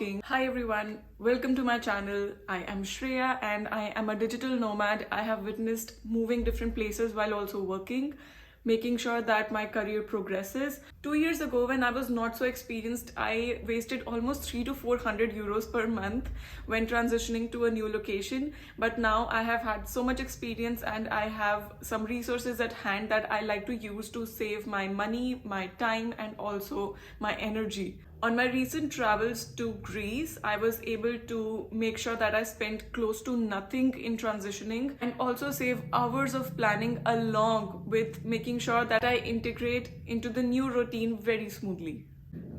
Hi everyone, welcome to my channel. I am Shreya and I am a digital nomad. I have witnessed moving different places while also working, making sure that my career progresses. 2 years ago, when I was not so experienced, I wasted almost 3 to 400 euros per month when transitioning to a new location. But now I have had so much experience and I have some resources at hand that I like to use to save my money, my time, and also my energy. On my recent travels to Greece, I was able to make sure that I spent close to nothing in transitioning and also save hours of planning along with making sure that I integrate into the new routine very smoothly.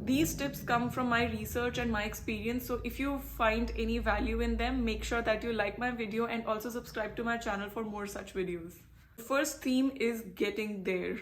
These tips come from my research and my experience, so if you find any value in them, make sure that you like my video and also subscribe to my channel for more such videos. The first theme is getting there.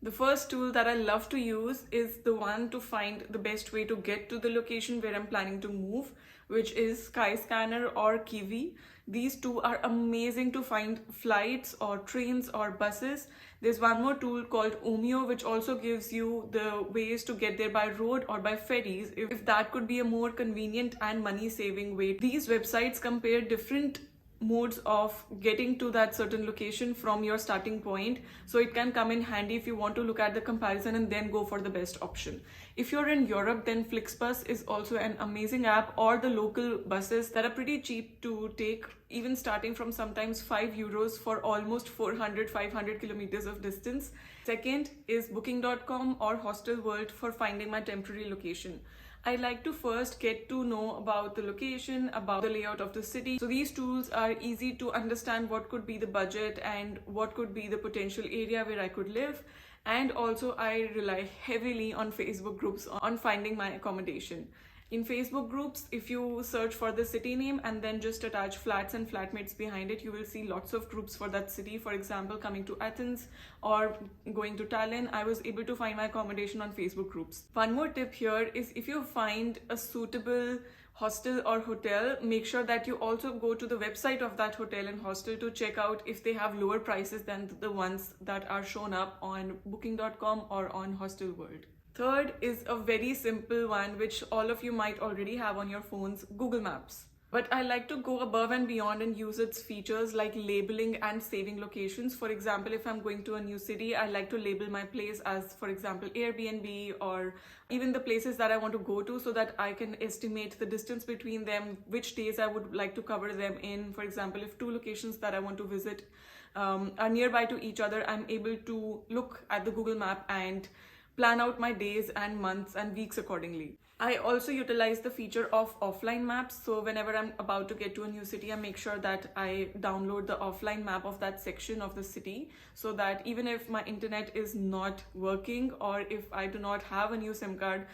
The first tool that I love to use is the one to find the best way to get to the location where I'm planning to move, which is Skyscanner or Kiwi. These two are amazing to find flights or trains or buses. There's one more tool called Omeo, which also gives you the ways to get there by road or by ferries, if that could be a more convenient and money-saving way. These websites compare different modes of getting to that certain location from your starting point, so it can come in handy if you want to look at the comparison and then go for the best option. If you're in Europe, then Flixbus is also an amazing app, or the local buses that are pretty cheap to take, even starting from sometimes 5 euros for almost 400-500 kilometers of distance. Second is booking.com or Hostel World for finding my temporary location. I like to first get to know about the location, about the layout of the city. So these tools are easy to understand what could be the budget and what could be the potential area where I could live. And also I rely heavily on Facebook groups on finding my accommodation. In Facebook groups, if you search for the city name and then just attach flats and flatmates behind it, you will see lots of groups for that city. For example, coming to Athens or going to Tallinn, I was able to find my accommodation on Facebook groups. One more tip here is, if you find a suitable hostel or hotel, make sure that you also go to the website of that hotel and hostel to check out if they have lower prices than the ones that are shown up on booking.com or on Hostel World. Third is a very simple one, which all of you might already have on your phones, Google Maps. But I like to go above and beyond and use its features like labeling and saving locations. For example, if I'm going to a new city, I like to label my place as, for example, Airbnb, or even the places that I want to go to, so that I can estimate the distance between them, which days I would like to cover them in. For example, if two locations that I want to visit are nearby to each other, I'm able to look at the Google map and plan out my days and months and weeks accordingly. I also utilize the feature of offline maps. So whenever I'm about to get to a new city, I make sure that I download the offline map of that section of the city, so that even if my internet is not working or if I do not have a new SIM card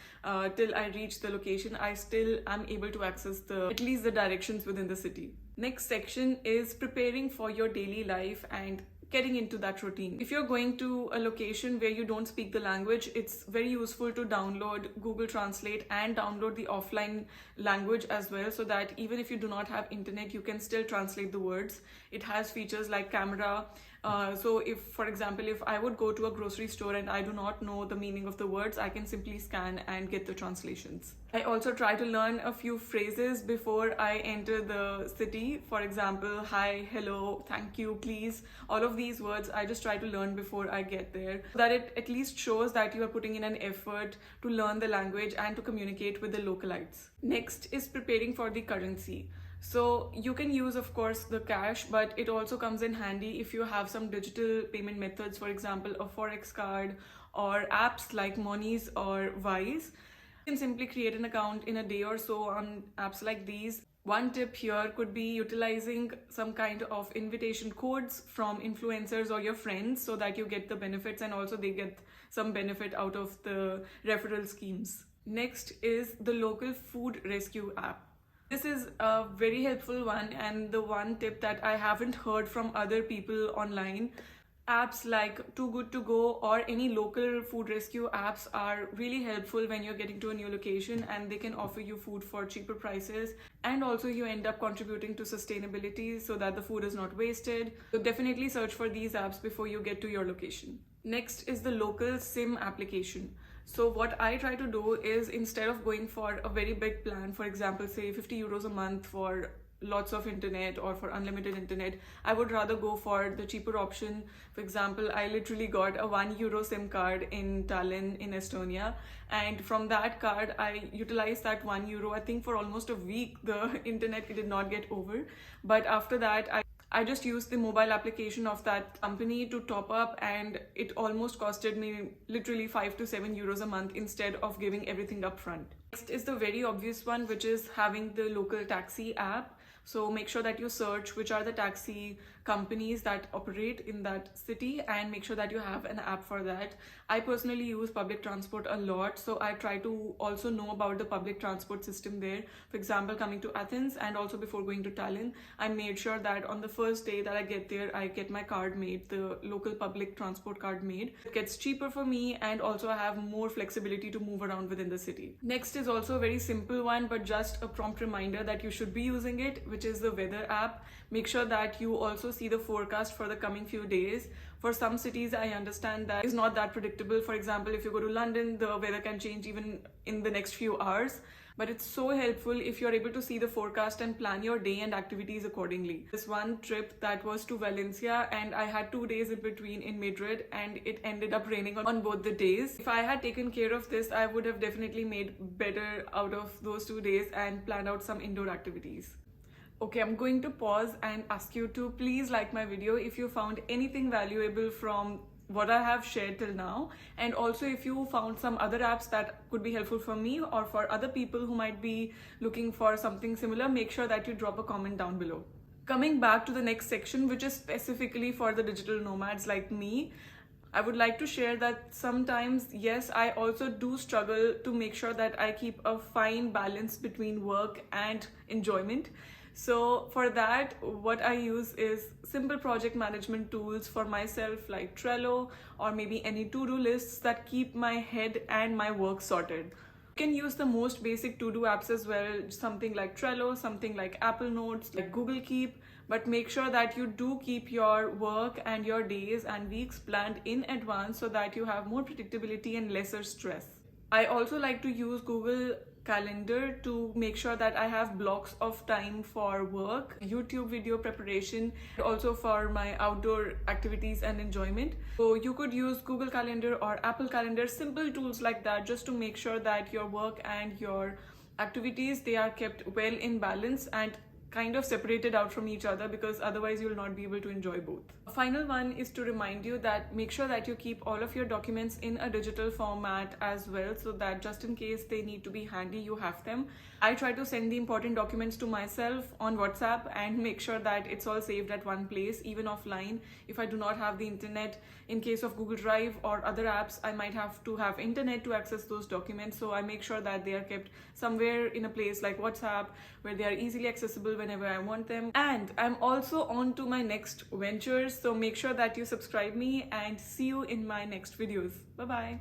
till I reach the location, I still am able to access at least the directions within the city. Next section is preparing for your daily life and getting into that routine. If you're going to a location where you don't speak the language, it's very useful to download Google Translate and download the offline language as well, so that even if you do not have internet, you can still translate the words. It has features like camera. So if, for example, if I would go to a grocery store and I do not know the meaning of the words, I can simply scan and get the translations. I also try to learn a few phrases before I enter the city. For example, hi, hello, thank you, please. All of these words I just try to learn before I get there, so that it at least shows that you are putting in an effort to learn the language and to communicate with the localites. Next is preparing for the currency. So you can use, of course, the cash, but it also comes in handy if you have some digital payment methods, for example, a Forex card or apps like Monies or Wise. You can simply create an account in a day or so on apps like these. One tip here could be utilizing some kind of invitation codes from influencers or your friends, so that you get the benefits and also they get some benefit out of the referral schemes. Next is the local food rescue app. This is a very helpful one, and the one tip that I haven't heard from other people online. Apps like Too Good To Go or any local food rescue apps are really helpful when you're getting to a new location, and they can offer you food for cheaper prices, and also you end up contributing to sustainability so that the food is not wasted. So definitely search for these apps before you get to your location. Next is the local SIM application. So what I try to do is, instead of going for a very big plan, for example, say 50 euros a month for lots of internet or for unlimited internet, I would rather go for the cheaper option. For example, I literally got a €1 SIM card in Tallinn in Estonia, and from that card I utilized that €1 I think for almost a week. The internet did not get over, but after that I just used the mobile application of that company to top up, and it almost costed me literally 5 to 7 euros a month instead of giving everything up front. Next is the very obvious one, which is having the local taxi app. So make sure that you search which are the taxi companies that operate in that city, and make sure that you have an app for that. I personally use public transport a lot, so I try to also know about the public transport system there. For example, coming to Athens and also before going to Tallinn, I made sure that on the first day that I get there, I get my card made, the local public transport card made. It gets cheaper for me, and also I have more flexibility to move around within the city. Next is also a very simple one, but just a prompt reminder that you should be using it, which is the weather app. Make sure that you also see the forecast for the coming few days. For some cities, I understand that is not that predictable. For example, if you go to London, the weather can change even in the next few hours. But it's so helpful if you're able to see the forecast and plan your day and activities accordingly. This one trip that was to Valencia, and I had 2 days in between in Madrid, and it ended up raining on both the days. If I had taken care of this, I would have definitely made better out of those 2 days and planned out some indoor activities. Okay, I'm going to pause and ask you to please like my video if you found anything valuable from what I have shared till now, and also if you found some other apps that could be helpful for me or for other people who might be looking for something similar, make sure that you drop a comment down below. Coming back to the next section, which is specifically for the digital nomads like me, I would like to share that sometimes, yes, I also do struggle to make sure that I keep a fine balance between work and enjoyment. So for that, what I use is simple project management tools for myself, like Trello or maybe any to-do lists that keep my head and my work sorted. You can use the most basic to-do apps as well, something like Trello, something like Apple Notes, like Google Keep, but make sure that you do keep your work and your days and weeks planned in advance so that you have more predictability and lesser stress. I also like to use Google Calendar to make sure that I have blocks of time for work, YouTube video preparation, and also for my outdoor activities and enjoyment. So you could use Google Calendar or Apple Calendar, simple tools like that, just to make sure that your work and your activities, they are kept well in balance and kind of separated out from each other, because otherwise you'll not be able to enjoy both. A final one is to remind you that make sure that you keep all of your documents in a digital format as well, so that just in case they need to be handy, you have them. I try to send the important documents to myself on WhatsApp and make sure that it's all saved at one place, even offline. If I do not have the internet, in case of Google Drive or other apps, I might have to have internet to access those documents. So I make sure that they are kept somewhere in a place like WhatsApp where they are easily accessible whenever I want them. And I'm also on to my next ventures, so make sure that you subscribe me, and see you in my next videos. Bye bye.